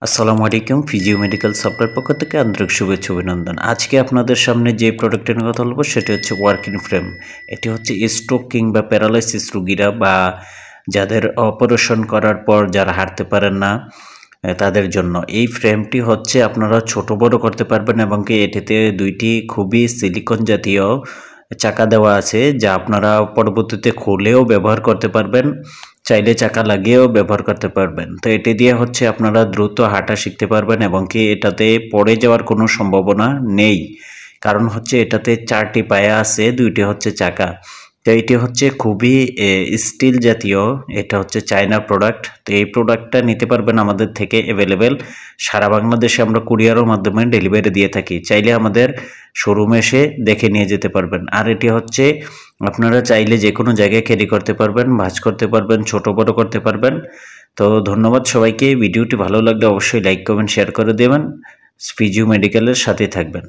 আসসালামু আলাইকুম। Physio medical সাপ্লাইয়ের পক্ষ থেকে আন্তরিক শুভেচ্ছা অভিনন্দন। আজকে আপনাদের সামনে যে প্রোডাক্টটি নিয়ে কথা বলবো সেটি হচ্ছে ওয়ার্কিং ফ্রেম। এটি হচ্ছে স্ট্রোক কিংবা প্যারালাইসিস রোগীরা বা যাদের অপারেশন করার পর যারা হাঁটতে পারেন না তাদের জন্য এই ফ্রেমটি হচ্ছে আপনারা ছোট বড় করতে পারবেন এবং কি এটিতে দুইটি খুবই সিলিকন জাতীয় চাকা দেওয়া আছে যা আপনারা পরবর্তীতে খুলেও ব্যবহার করতে পারবেন, চাইলে চাকা লাগিয়েও ব্যবহার করতে পারবেন। তো এটি দিয়ে হচ্ছে আপনারা দ্রুত হাঁটা শিখতে পারবেন এবং কি এটাতে পড়ে যাওয়ার কোনো সম্ভাবনা নেই, কারণ হচ্ছে এটাতে 4টি পায়া আছে, 2টি হচ্ছে চাকা। তো এটি হচ্ছে খুবই স্টিল জাতীয়, এটা হচ্ছে চায়না প্রোডাক্ট। তো এই প্রোডাক্টটা নিতে পারবেন আমাদের থেকে অ্যাভেলেবেল। সারা বাংলাদেশে আমরা কুরিয়ারের মাধ্যমে ডেলিভারি দিয়ে থাকি, চাইলে আমাদের শোরুমে এসে দেখে নিয়ে যেতে পারবেন। আর এটি হচ্ছে আপনারা চাইলে যে কোনো জায়গায় ক্যারি করতে পারবেন, ভাঁজ করতে পারবেন, ছোট বড় করতে পারবেন। তো ধন্যবাদ সবাইকে। ভিডিওটি ভালো লাগলে অবশ্যই লাইক কমেন্ট শেয়ার করে দেবেন। ফিজিও মেডিকেলের সাথে থাকবেন।